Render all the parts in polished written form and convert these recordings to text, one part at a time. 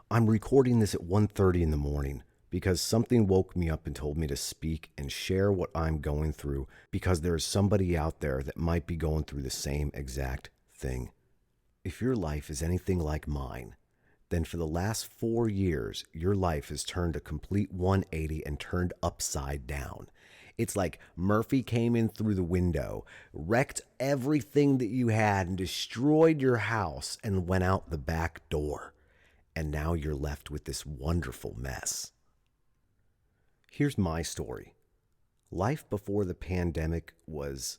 I'm recording this at 1:30 in the morning because something woke me up and told me to speak and share what I'm going through because there is somebody out there that might be going through the same exact thing. If your life is anything like mine, then for the last 4 years, your life has turned a complete 180 and turned upside down. It's like Murphy came in through the window, wrecked everything that you had, and destroyed your house and went out the back door. And now you're left with this wonderful mess. Here's my story. Life before the pandemic was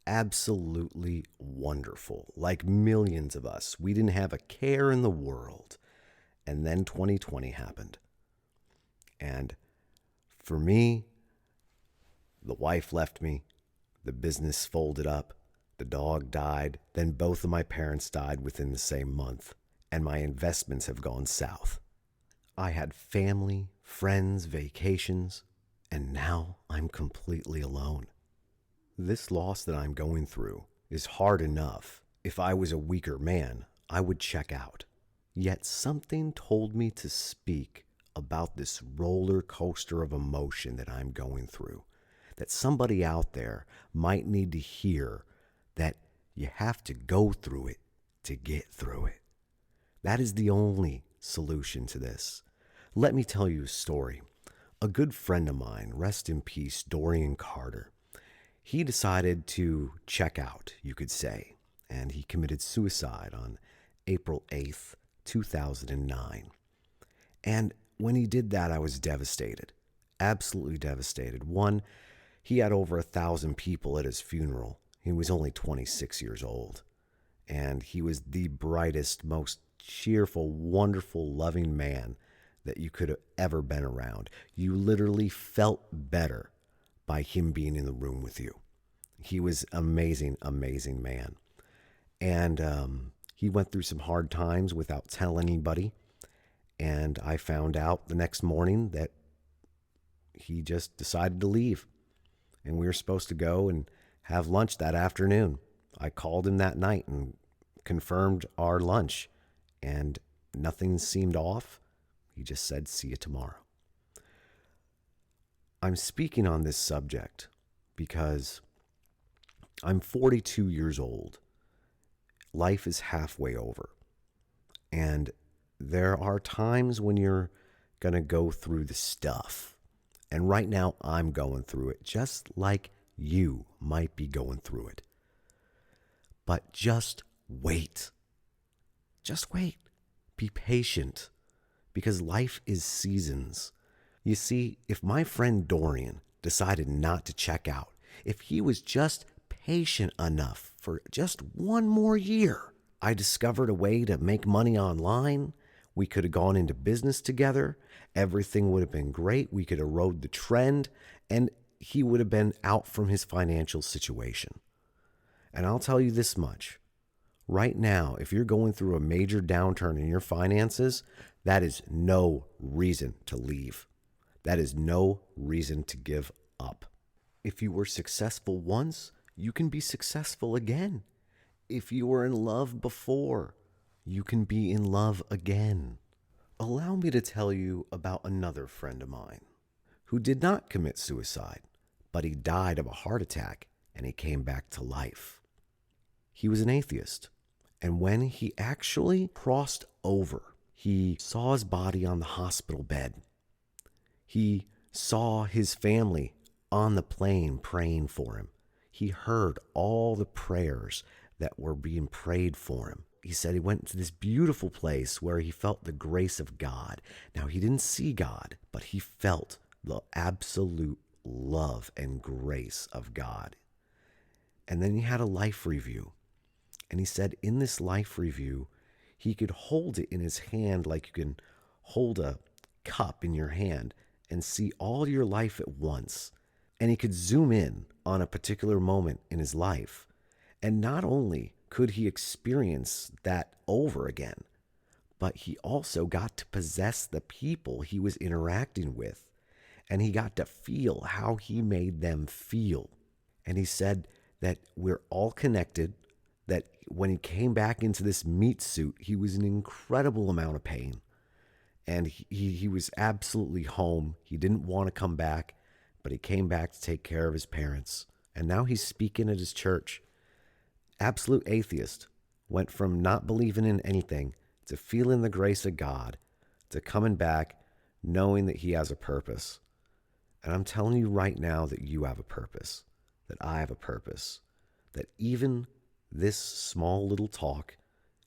absolutely wonderful. Like millions of us, we didn't have a care in the world. And then 2020 happened. And for me, the wife left me, the business folded up, the dog died, then both of my parents died within the same month, and my investments have gone south. I had family, friends, vacations, and now I'm completely alone. This loss that I'm going through is hard enough. If I was a weaker man, I would check out. Yet something told me to speak about this roller coaster of emotion that I'm going through. That somebody out there might need to hear that you have to go through it to get through it. That is the only solution to this. Let me tell you a story. A good friend of mine, rest in peace, Dorian Carter, he decided to check out, you could say, and he committed suicide on April 8th, 2009. And when he did that, I was devastated, absolutely devastated. One, he had over 1,000 people at his funeral. He was only 26 years old. And he was the brightest, most cheerful, wonderful, loving man that you could have ever been around. You literally felt better by him being in the room with you. He was amazing, amazing man. And he went through some hard times without telling anybody. And I found out the next morning that he just decided to leave. And we were supposed to go and have lunch that afternoon. I called him that night and confirmed our lunch. And nothing seemed off. He just said, "See you tomorrow." I'm speaking on this subject because I'm 42 years old. Life is halfway over. And there are times when you're going to go through the stuff. And right now I'm going through it, just like you might be going through it. But just wait. Just wait. Be patient, because life is seasons. You see, if my friend Dorian decided not to check out, if he was just patient enough for just one more year, I discovered a way to make money online. We could have gone into business together. Everything would have been great. We could have rode the trend, and he would have been out from his financial situation. And I'll tell you this much. Right now, if you're going through a major downturn in your finances, that is no reason to leave. That is no reason to give up. If you were successful once, you can be successful again. If you were in love before, you can be in love again. Allow me to tell you about another friend of mine who did not commit suicide, but he died of a heart attack and he came back to life. He was an atheist. And when he actually crossed over, he saw his body on the hospital bed. He saw his family on the plane praying for him. He heard all the prayers that were being prayed for him. He said he went to this beautiful place where he felt the grace of God. Now, he didn't see God, but he felt the absolute love and grace of God. And then he had a life review. And he said in this life review, he could hold it in his hand like you can hold a cup in your hand and see all your life at once. And he could zoom in on a particular moment in his life. And not only could he experience that over again, but he also got to possess the people he was interacting with. And he got to feel how he made them feel. And he said that we're all connected, that when he came back into this meat suit, he was in an incredible amount of pain. And he was absolutely home. He didn't want to come back, but he came back to take care of his parents. And now he's speaking at his church. Absolute atheist. Went from not believing in anything to feeling the grace of God to coming back knowing that he has a purpose. And I'm telling you right now that you have a purpose, that I have a purpose, that even this small little talk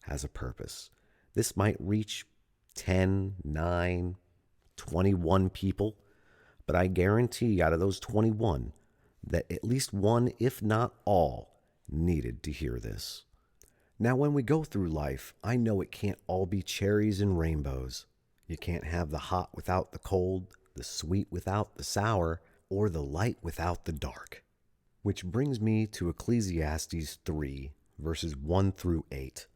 has a purpose. This might reach 10, 9, 21 people, but I guarantee out of those 21 that at least one, if not all, needed to hear this. Now, when we go through life, I know it can't all be cherries and rainbows. You can't have the hot without the cold, the sweet without the sour, or the light without the dark. Which brings me to Ecclesiastes 3, verses 1 through 8.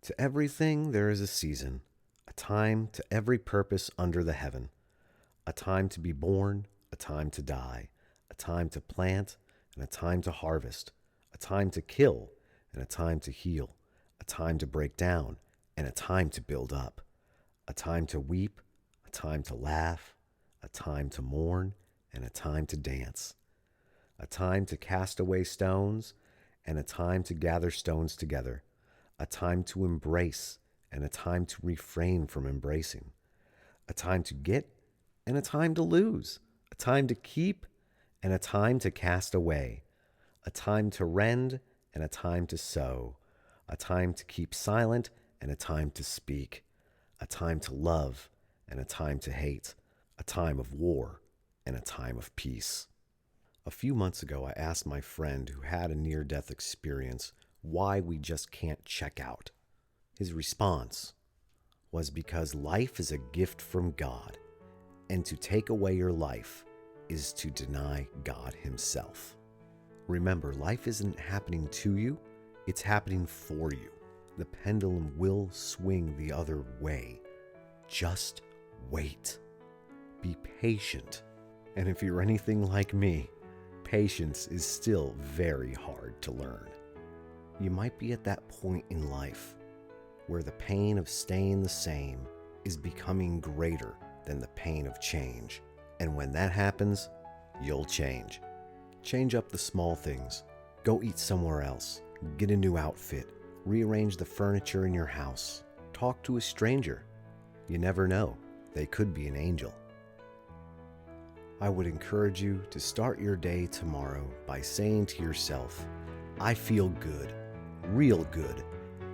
To everything there is a season, a time to every purpose under the heaven, a time to be born, a time to die, a time to plant, and a time to harvest, a time to kill, and a time to heal, a time to break down, and a time to build up, a time to weep, a time to laugh, a time to mourn, and a time to dance, a time to cast away stones, and a time to gather stones together, a time to embrace, and a time to refrain from embracing, a time to get, and a time to lose, a time to keep, and a time to cast away, a time to rend, and a time to sow, a time to keep silent, and a time to speak, a time to love, and a time to hate, a time of war, and a time of peace. A few months ago, I asked my friend who had a near-death experience why we just can't check out. His response was because life is a gift from God, and to take away your life is to deny God himself. Remember, life isn't happening to you, it's happening for you. The pendulum will swing the other way. Just wait. Be patient. And if you're anything like me, patience is still very hard to learn. You might be at that point in life where the pain of staying the same is becoming greater than the pain of change. And when that happens, you'll change. Change up the small things. Go eat somewhere else. Get a new outfit. Rearrange the furniture in your house. Talk to a stranger. You never know. They could be an angel. I would encourage you to start your day tomorrow by saying to yourself, I feel good, real good,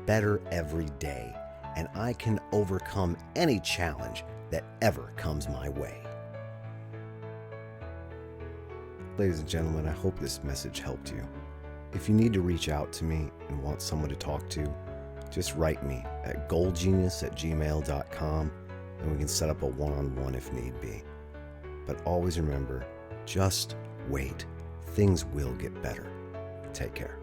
better every day, and I can overcome any challenge that ever comes my way. Ladies and gentlemen, I hope this message helped you. If you need to reach out to me and want someone to talk to, just write me at goalgenius@gmail.com and we can set up a one-on-one if need be. But always remember, just wait. Things will get better. Take care.